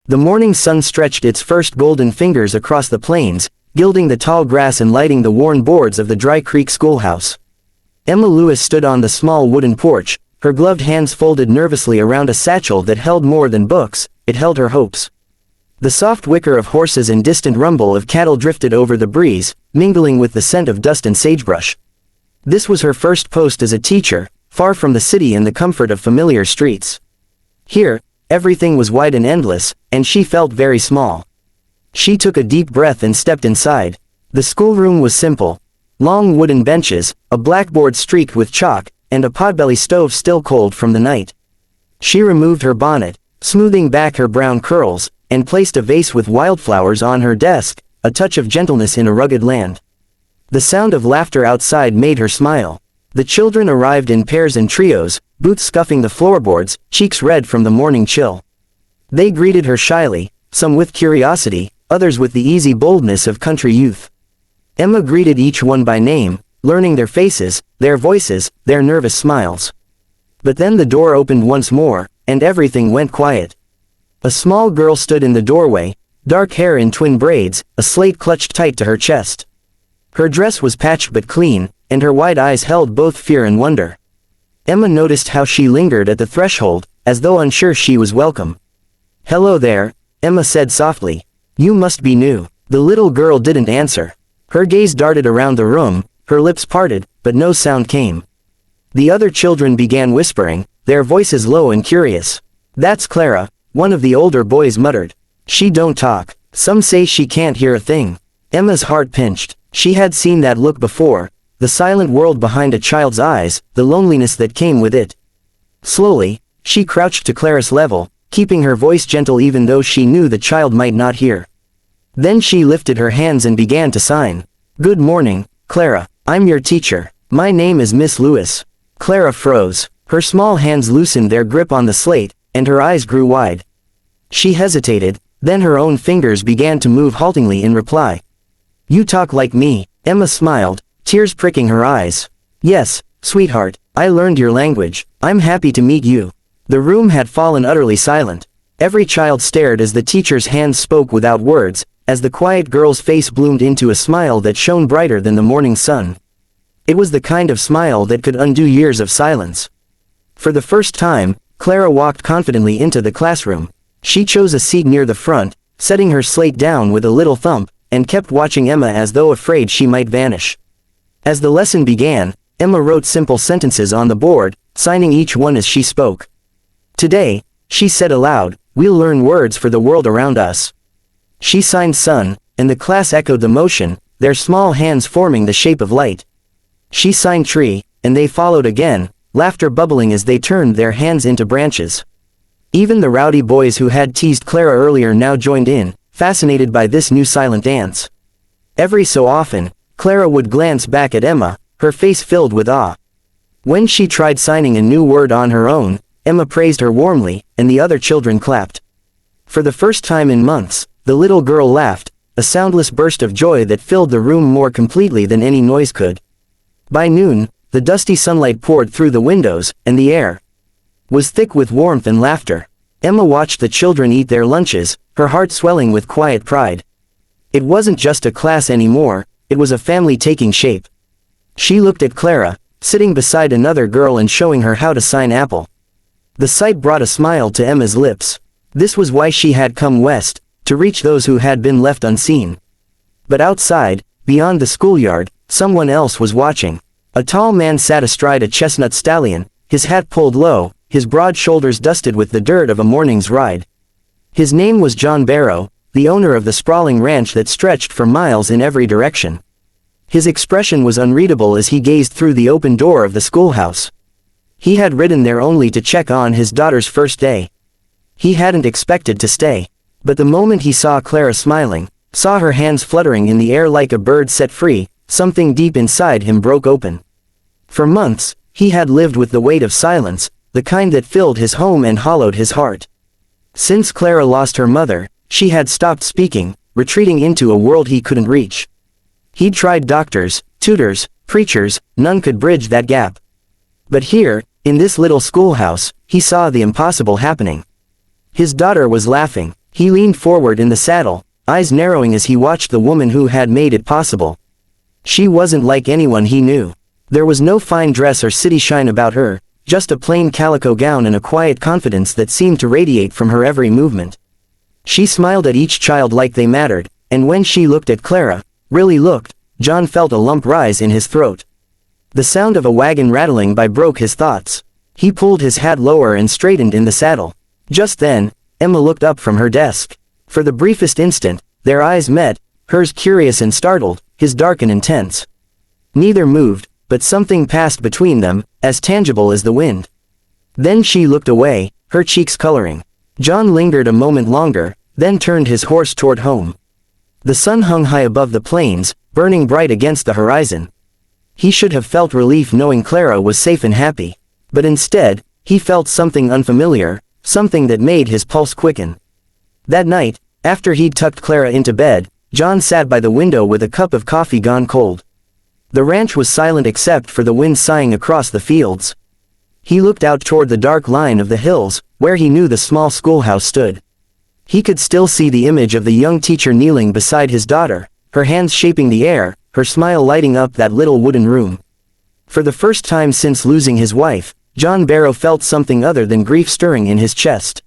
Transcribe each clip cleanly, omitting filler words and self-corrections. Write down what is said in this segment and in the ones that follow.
The morning sun stretched its first golden fingers across the plains, gilding the tall grass and lighting the worn boards of the Dry Creek schoolhouse. Emma Lewis stood on the small wooden porch, her gloved hands folded nervously around a satchel that held more than books, it held her hopes. The soft whicker of horses and distant rumble of cattle drifted over the breeze, mingling with the scent of dust and sagebrush. This was her first post as a teacher, far from the city and the comfort of familiar streets. Here, everything was wide and endless, and she felt very small. She took a deep breath and stepped inside. The schoolroom was simple. Long wooden benches, a blackboard streaked with chalk, and a potbelly stove still cold from the night. She removed her bonnet, smoothing back her brown curls, and placed a vase with wildflowers on her desk, a touch of gentleness in a rugged land. The sound of laughter outside made her smile. The children arrived in pairs and trios, boots scuffing the floorboards, cheeks red from the morning chill. They greeted her shyly, some with curiosity, others with the easy boldness of country youth. Emma greeted each one by name, learning their faces, their voices, their nervous smiles. But then the door opened once more, and everything went quiet. A small girl stood in the doorway, dark hair in twin braids, a slate clutched tight to her chest. Her dress was patched but clean, and her wide eyes held both fear and wonder. Emma noticed how she lingered at the threshold, as though unsure she was welcome. "Hello there," Emma said softly. "You must be new." The little girl didn't answer. Her gaze darted around the room, her lips parted, but no sound came. The other children began whispering, their voices low and curious. "That's Clara," one of the older boys muttered. "She don't talk. Some say she can't hear a thing." Emma's heart pinched. She had seen that look before, the silent world behind a child's eyes, the loneliness that came with it. Slowly, she crouched to Clara's level, keeping her voice gentle even though she knew the child might not hear. Then she lifted her hands and began to sign. "Good morning, Clara. I'm your teacher. My name is Miss Lewis." Clara froze. Her small hands loosened their grip on the slate, and her eyes grew wide. She hesitated, then her own fingers began to move haltingly in reply. "You talk like me," Emma smiled, tears pricking her eyes. "Yes, sweetheart, I learned your language. I'm happy to meet you." The room had fallen utterly silent. Every child stared as the teacher's hands spoke without words, as the quiet girl's face bloomed into a smile that shone brighter than the morning sun. It was the kind of smile that could undo years of silence. For the first time, Clara walked confidently into the classroom. She chose a seat near the front, setting her slate down with a little thump, and kept watching Emma as though afraid she might vanish. As the lesson began, Emma wrote simple sentences on the board, signing each one as she spoke. "Today," she said aloud, "we'll learn words for the world around us." She signed sun, and the class echoed the motion, their small hands forming the shape of light. She signed tree, and they followed again, laughter bubbling as they turned their hands into branches. Even the rowdy boys who had teased Clara earlier now joined in, fascinated by this new silent dance. Every so often, Clara would glance back at Emma, her face filled with awe. When she tried signing a new word on her own, Emma praised her warmly, and the other children clapped. For the first time in months, the little girl laughed, a soundless burst of joy that filled the room more completely than any noise could. By noon, the dusty sunlight poured through the windows, and the air was thick with warmth and laughter. Emma watched the children eat their lunches, her heart swelling with quiet pride. It wasn't just a class anymore, it was a family taking shape. She looked at Clara, sitting beside another girl and showing her how to sign apple. The sight brought a smile to Emma's lips. This was why she had come west, to reach those who had been left unseen. But outside, beyond the schoolyard, someone else was watching. A tall man sat astride a chestnut stallion, his hat pulled low, his broad shoulders dusted with the dirt of a morning's ride. His name was John Barrow, the owner of the sprawling ranch that stretched for miles in every direction. His expression was unreadable as he gazed through the open door of the schoolhouse. He had ridden there only to check on his daughter's first day. He hadn't expected to stay. But the moment he saw Clara smiling, saw her hands fluttering in the air like a bird set free, something deep inside him broke open. For months, he had lived with the weight of silence, the kind that filled his home and hollowed his heart. Since Clara lost her mother, she had stopped speaking, retreating into a world he couldn't reach. He'd tried doctors, tutors, preachers, none could bridge that gap. But here, in this little schoolhouse, he saw the impossible happening. His daughter was laughing, He leaned forward in the saddle, eyes narrowing as he watched the woman who had made it possible. She wasn't like anyone he knew. There was no fine dress or city shine about her, just a plain calico gown and a quiet confidence that seemed to radiate from her every movement. She smiled at each child like they mattered, and when she looked at Clara, really looked, John felt a lump rise in his throat. The sound of a wagon rattling by broke his thoughts. He pulled his hat lower and straightened in the saddle. Just then, Emma looked up from her desk. For the briefest instant, their eyes met, hers curious and startled, his dark and intense. Neither moved, but something passed between them, as tangible as the wind. Then she looked away, her cheeks coloring. John lingered a moment longer, then turned his horse toward home. The sun hung high above the plains, burning bright against the horizon. He should have felt relief knowing Clara was safe and happy. But instead, he felt something unfamiliar, something that made his pulse quicken. That night, after he'd tucked Clara into bed, John sat by the window with a cup of coffee gone cold. The ranch was silent except for the wind sighing across the fields. He looked out toward the dark line of the hills, where he knew the small schoolhouse stood. He could still see the image of the young teacher kneeling beside his daughter, her hands shaping the air, her smile lighting up that little wooden room. For the first time since losing his wife, John Barrow felt something other than grief stirring in his chest.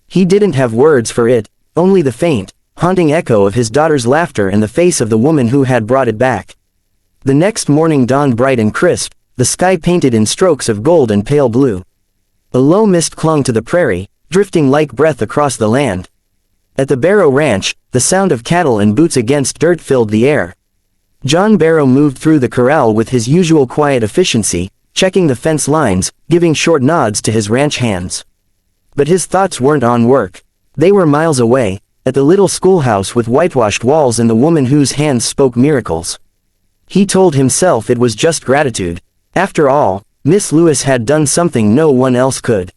He didn't have words for it, only the faint, haunting echo of his daughter's laughter and the face of the woman who had brought it back. The next morning dawned bright and crisp, the sky painted in strokes of gold and pale blue. A low mist clung to the prairie, drifting like breath across the land. At the Barrow Ranch, the sound of cattle and boots against dirt filled the air. John Barrow moved through the corral with his usual quiet efficiency, checking the fence lines, giving short nods to his ranch hands. But his thoughts weren't on work. They were miles away, at the little schoolhouse with whitewashed walls and the woman whose hands spoke miracles. He told himself it was just gratitude. After all, Miss Lewis had done something no one else could.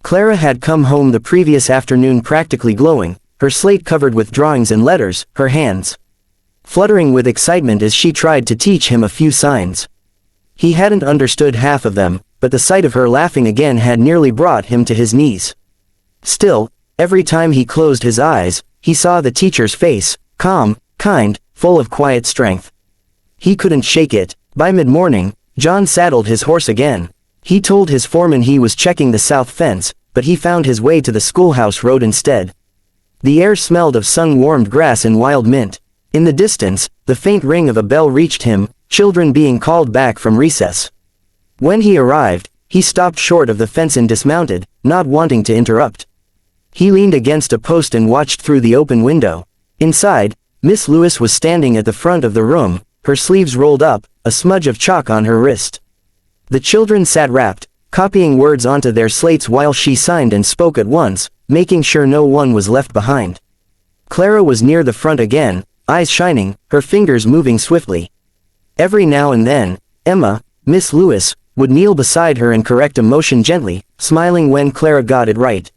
Clara had come home the previous afternoon practically glowing, her slate covered with drawings and letters, her hands fluttering with excitement as she tried to teach him a few signs. He hadn't understood half of them, but the sight of her laughing again had nearly brought him to his knees. Still, every time he closed his eyes, he saw the teacher's face, calm, kind, full of quiet strength. He couldn't shake it. By mid-morning, John saddled his horse again. He told his foreman he was checking the south fence, but he found his way to the schoolhouse road instead. The air smelled of sun-warmed grass and wild mint. In the distance, the faint ring of a bell reached him, children being called back from recess. When he arrived, he stopped short of the fence and dismounted, not wanting to interrupt. He leaned against a post and watched through the open window. Inside, Miss Lewis was standing at the front of the room, her sleeves rolled up, a smudge of chalk on her wrist. The children sat rapt, copying words onto their slates while she signed and spoke at once, making sure no one was left behind. Clara was near the front again, eyes shining, her fingers moving swiftly. Every now and then, Emma, Miss Lewis, would kneel beside her and correct a motion gently, smiling when Clara got it right.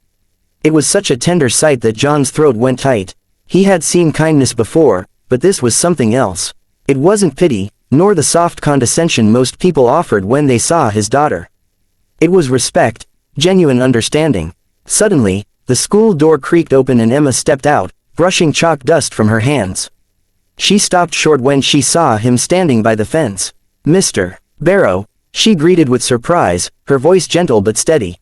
It was such a tender sight that John's throat went tight. He had seen kindness before, but this was something else. It wasn't pity, nor the soft condescension most people offered when they saw his daughter. It was respect, genuine understanding. Suddenly, the school door creaked open and Emma stepped out, brushing chalk dust from her hands. She stopped short when she saw him standing by the fence. "Mr. Barrow," she greeted with surprise, her voice gentle but steady.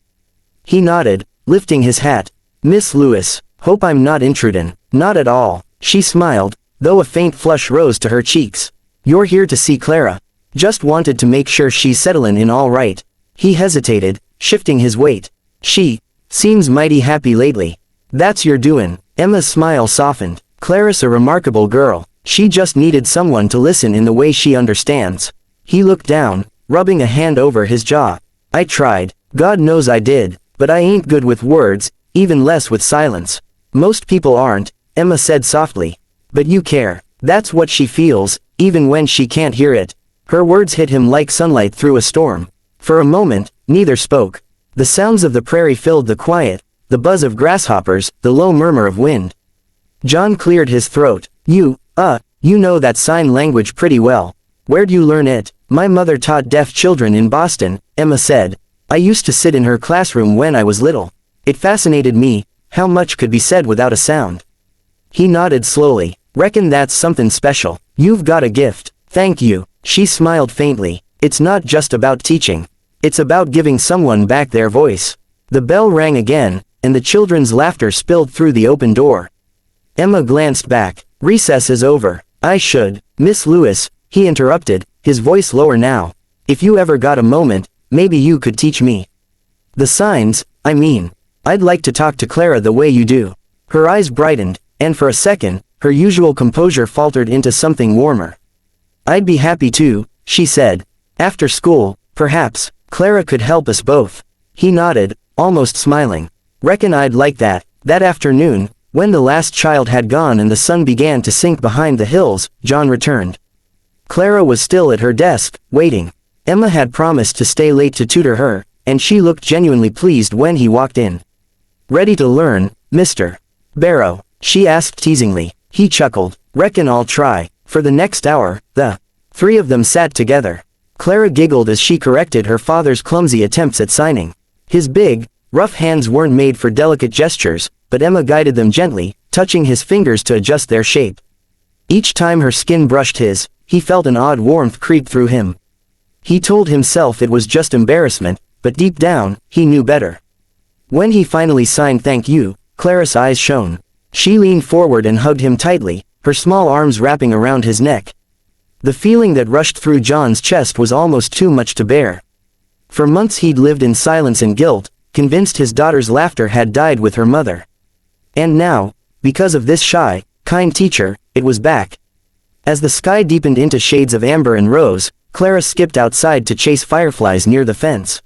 He nodded, lifting his hat. "Miss Lewis, hope I'm not intrudin'." "Not at all," she smiled, though a faint flush rose to her cheeks. "You're here to see Clara. Just wanted to make sure she's settlin' in all right." He hesitated, shifting his weight. "She seems mighty happy lately." "That's your doin'." Emma's smile softened. "Clara's a remarkable girl. She just needed someone to listen in the way she understands." He looked down, rubbing a hand over his jaw. "I tried. God knows I did, but I ain't good with words, even less with silence." "Most people aren't," Emma said softly. "But you care. That's what she feels, even when she can't hear it." Her words hit him like sunlight through a storm. For a moment, neither spoke. The sounds of the prairie filled the quiet, the buzz of grasshoppers, the low murmur of wind. John cleared his throat. You know that sign language pretty well. Where'd you learn it?" "My mother taught deaf children in Boston," Emma said. "I used to sit in her classroom when I was little. It fascinated me, how much could be said without a sound? He nodded slowly. Reckon that's something special. You've got a gift. Thank you. She smiled faintly. It's not just about teaching. It's about giving someone back their voice. The bell rang again, and the children's laughter spilled through the open door. Emma glanced back. Recess is over. I should. Miss Lewis, he interrupted, his voice lower now. If you ever got a moment, maybe you could teach me. The signs, I mean. I'd like to talk to Clara the way you do. Her eyes brightened, and for a second, her usual composure faltered into something warmer. I'd be happy to, she said. After school, perhaps, Clara could help us both. He nodded, almost smiling. Reckon I'd like that. That afternoon, when the last child had gone and the sun began to sink behind the hills, John returned. Clara was still at her desk, waiting. Emma had promised to stay late to tutor her, and she looked genuinely pleased when he walked in. Ready to learn, Mr. Barrow? She asked teasingly. He chuckled. Reckon I'll try. For the next hour, the three of them sat together. Clara giggled as she corrected her father's clumsy attempts at signing. His big, rough hands weren't made for delicate gestures, but Emma guided them gently, touching his fingers to adjust their shape. Each time her skin brushed his, he felt an odd warmth creep through him. He told himself it was just embarrassment, but deep down, he knew better. When he finally signed thank you, Clara's eyes shone. She leaned forward and hugged him tightly, her small arms wrapping around his neck. The feeling that rushed through John's chest was almost too much to bear. For months he'd lived in silence and guilt, convinced his daughter's laughter had died with her mother. And now, because of this shy, kind teacher, it was back. As the sky deepened into shades of amber and rose, Clara skipped outside to chase fireflies near the fence.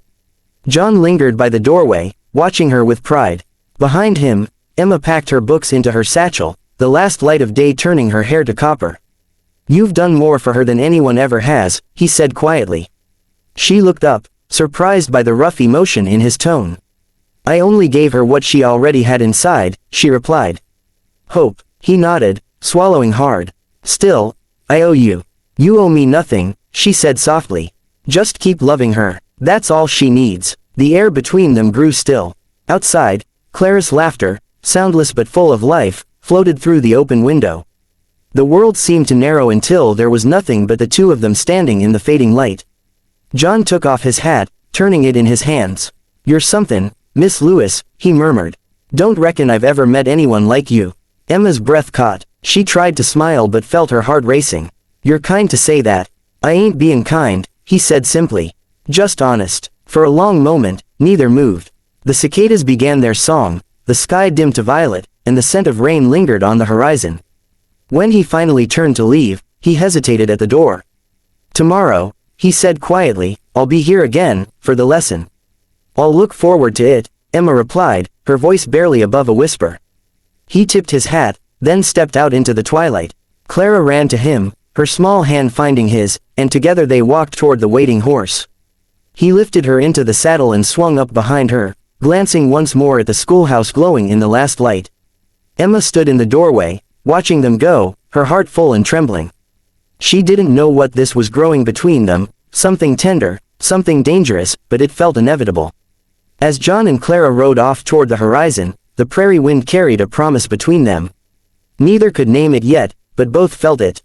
John lingered by the doorway, watching her with pride. Behind him, Emma packed her books into her satchel, the last light of day turning her hair to copper. You've done more for her than anyone ever has, he said quietly. She looked up, surprised by the rough emotion in his tone. I only gave her what she already had inside, she replied. Hope, he nodded, swallowing hard. Still, I owe you. You owe me nothing, she said softly. Just keep loving her. That's all she needs. The air between them grew still. Outside, Clara's laughter, soundless but full of life, floated through the open window. The world seemed to narrow until there was nothing but the two of them standing in the fading light. John took off his hat, turning it in his hands. You're something, Miss Lewis, he murmured. Don't reckon I've ever met anyone like you. Emma's breath caught. She tried to smile but felt her heart racing. You're kind to say that. I ain't being kind, he said simply. Just honest. For a long moment, neither moved. The cicadas began their song, the sky dimmed to violet, and the scent of rain lingered on the horizon. When he finally turned to leave, he hesitated at the door. Tomorrow, he said quietly, I'll be here again, for the lesson. I'll look forward to it, Emma replied, her voice barely above a whisper. He tipped his hat, then stepped out into the twilight. Clara ran to him, her small hand finding his, and together they walked toward the waiting horse. He lifted her into the saddle and swung up behind her, glancing once more at the schoolhouse glowing in the last light. Emma stood in the doorway, watching them go, her heart full and trembling. She didn't know what this was growing between them, something tender, something dangerous, but it felt inevitable. As John and Clara rode off toward the horizon, the prairie wind carried a promise between them. Neither could name it yet, but both felt it.